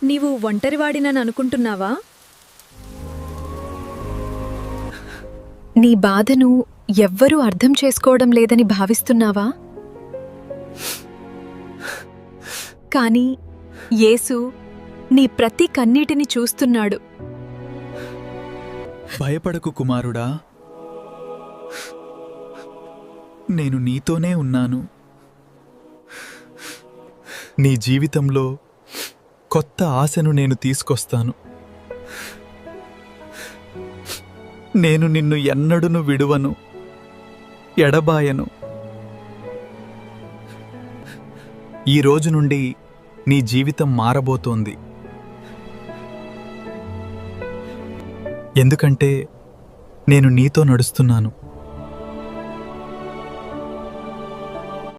నీవు ఒంటరివాడినని అనుకుంటున్నావా? నీ బాధను ఎవ్వరూ అర్థం చేసుకోవడం లేదని భావిస్తున్నావా? కానీ యేసు నీ ప్రతి కన్నీటిని చూస్తున్నాడు. భయపడకు కుమారుడా, నేను నీతోనే ఉన్నాను. నీ జీవితంలో కొత్త ఆశను నేను తీసుకొస్తాను. నేను నిన్ను ఎన్నడూను విడువను, ఎడబాయను. ఈ రోజు నుండి నీ జీవితం మారబోతోంది. ఎందుకంటే నేను నీతో నడుస్తున్నాను.